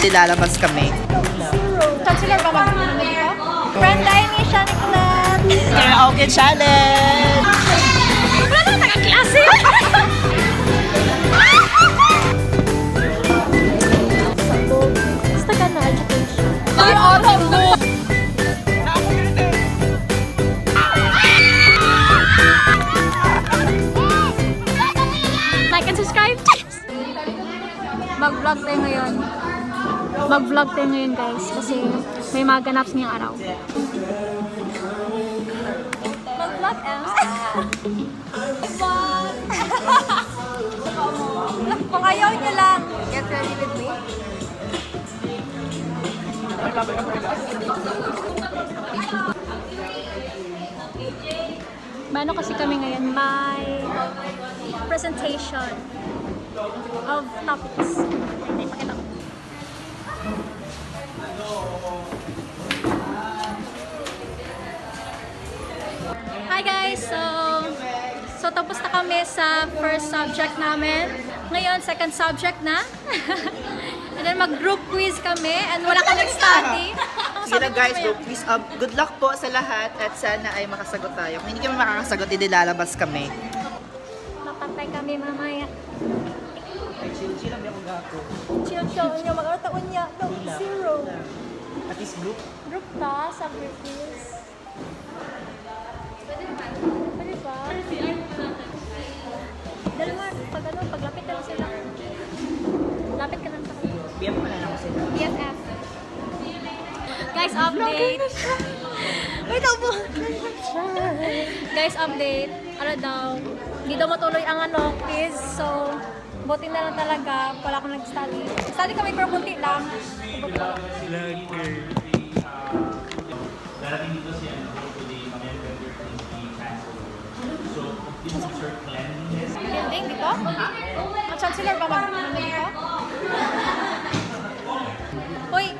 hindi lalabas kami. Chancellor ba mag-ano dito? Friend dining siya ni Colette. Karaoke challenge! Wala na nagkaklase! Basta ka na education. Ay, autumn mo! Like and subscribe! Mag-vlog tayo ngayon. Mag-vlog tayo ngayon guys kasi may mga ganap ngayong araw. Mag-vlog Ems. Kung ayaw niyo lang, get ready with me. Mano kasi kami ngayon, may presentation of topics. Hindi, pakita ko. Hi guys! So tapos na kami sa first subject namin. Ngayon, second subject na. And then mag-group quiz kami and wala kaming study. Sige na guys, group quiz. Good luck po sa lahat at sana ay makasagot tayo. Kung hindi kami makakasagot, hindi lalabas kami. Mapantay kami mamaya. Chill lang ako gato. Chill niyo, mag-artaon niya. No, zero. At least group. Group ta sa group quiz. Pwede ba? Dalmar, paglapit ka lang sila. Lapit ka lang sa kanila. BF pa na ako sila. BFF. Guys, update. Wait, ako. Guys, update. Ano daw? Hindi daw matuloy ang quiz. So, buti na lang talaga. Wala akong nag-study. Study kami pero kunti lang. Darating dito si today, American University Chancellor. So, Sir Cleanliness. Building dito? Ang chancellor ba mag-ano dito? Uy!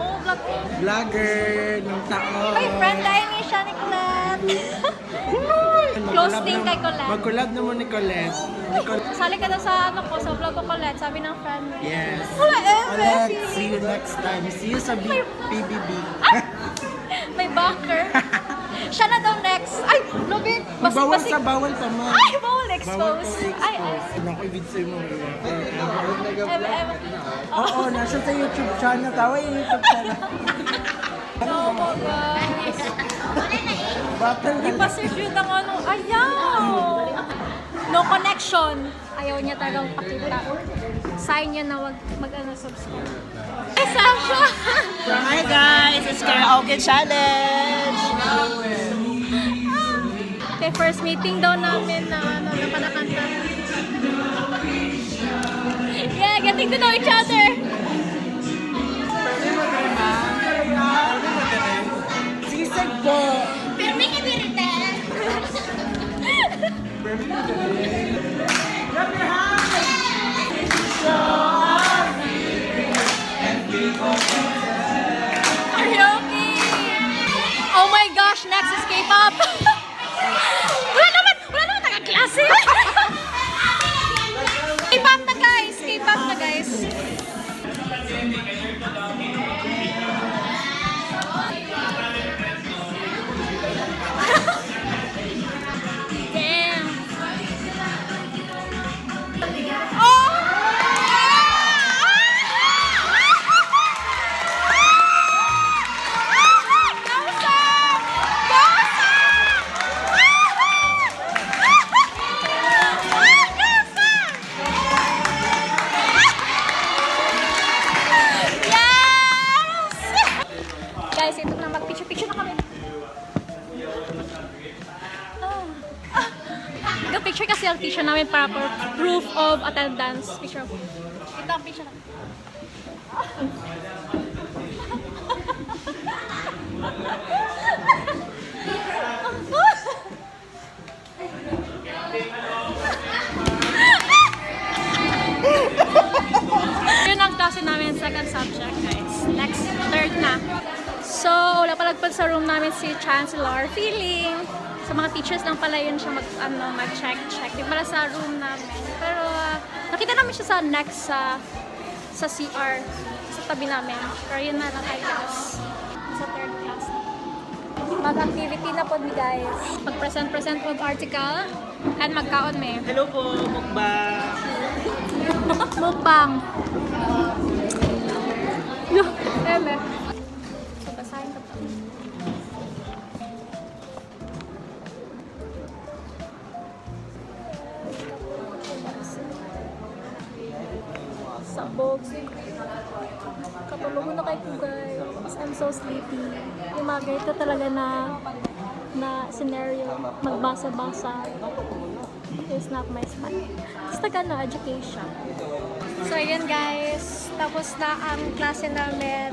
Oh, vlog ko. Vlogger ng tao. Uy, friend dining siya ni Colette. Close din kay Colette. Mag-collab naman ni Colette. Sali ka daw sa sa vlog ko Colette, sabi ng friend mo. Yes. Wala Colette, see you next time. See you sa PBB. May backer. Siya na daw next. Ay, Lobin! Bawal sa bawal tama. Ay, bawal Bawal expose. pa Ay, expose. Naku, ibig sa'yo mo. Oh, Oo, nasa sa YouTube channel. Tawa yung YouTube channel. no po guys. Battle Di pa search yun ng ano. Ayaw! No connection. Ayaw niya talagang pakita. Sign niya na wag mag-subscribe. Ay, Sasha! Hi guys! It's karaoke challenge! Okay, first meeting daw namin na napanakanta. Yeah, getting to know each other. Sisig po. Pero may kibirite. Karaoke! Oh my gosh, next is K-pop! Wala naman taga-klase! K-pop na guys! K-pop na guys! Damn! Guys, ito na mag-picture na kami. Picture kasi ang teacher namin para for proof of attendance. Picture. Ito ang picture namin. Yun ang klase namin second subject guys. Next, third na. So, wala palagpag sa room namin si Chancellor. Feeling, sa mga teachers lang pala yun siya mag-check. Di pala sa room namin. Pero, nakita namin siya sa next sa sa CR sa tabi namin. Pero yun na lang tayo guys. Sa third class. Mag-activity na po mi guys. Mag-present of article and magkaon me. Hello po, mukbang. Mukbang. Eme. So, basahin ko to. Sabog. Katulog na kayo guys. I'm so sleepy. Yung mga ganito talaga na scenario, magbasa-basa is not my style. Basta gano'n, education. So, ayun guys. Tapos na ang klase namin.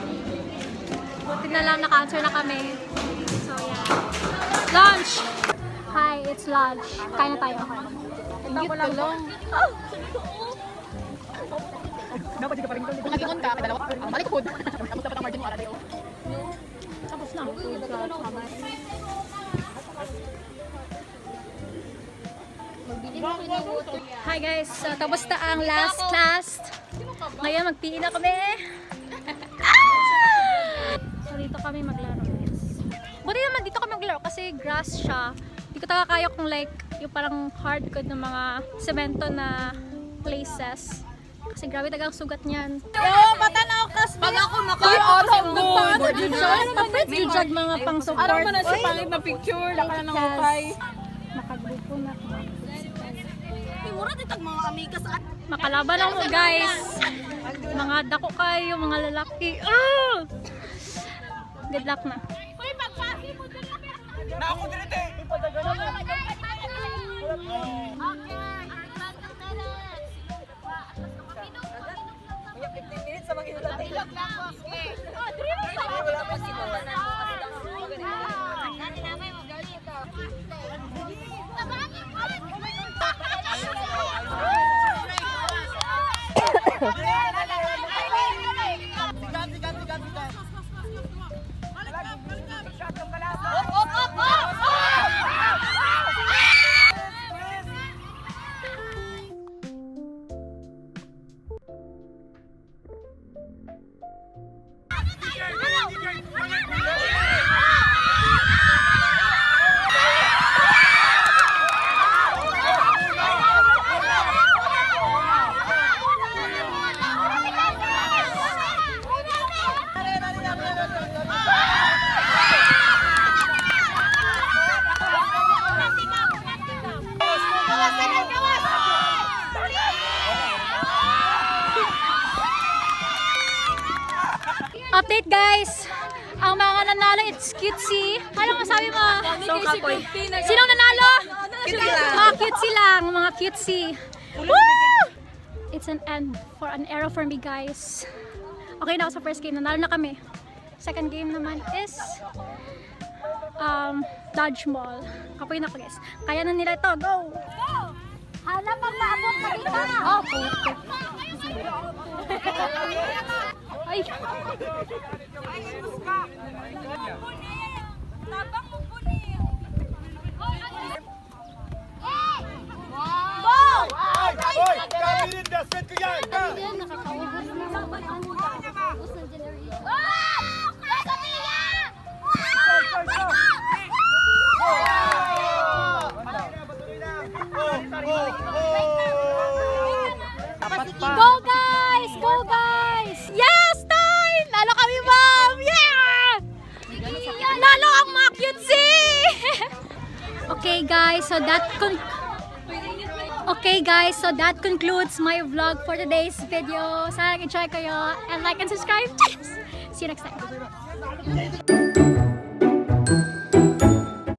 Buti na lang naka-answer na kami. So, yeah. Lunch! Hi, it's lunch. Kain na tayo. Ito ko lang. Oh! Dapat di ka pa rin Kung nag-ingon ka, kadalawa, balik ko. Tapos dapat ang margin mo ara dayo. Tapos na. Hi guys, so tapos na ang last class. Ngayon mag-PE na kami. So dito kami maglaro guys. Buti naman dito kami maglaro kasi grass siya. Hindi ko talaga kaya kung like yung parang hardcore ng mga semento na places. Kasi grabe tagang sugat niyan. Pag ako maka-auto good. Judge mga pang support. Araw mo na si pangit na picture, laka na nangukay. Makagrupo na. Mura ditag mga amigas at Makalaban lang mo guys. Mga dako kayo, mga lalaki. Ah! Good luck na. Na ako direte! Update guys! Ang mga nanalo, it's cutesy. Ano masabi mo? Sino nanalo? Mga cutesy lang, mga cutesy. Woo! It's an end for an era for me guys. Okay na ako sa first game, nanalo na kami. Second game naman is dodgeball. Kapoy na ko guys. Kaya na nila ito, go! Hala, pag maabot na dito! Oh, ay! Go guys! Go guys! Yes! Time! Lalo kami, ma'am! Yeah! Lalo ang mga cutesy! Okay guys, so that concludes my vlog for today's video. Sana nag-enjoy kayo and like and subscribe. See you next time.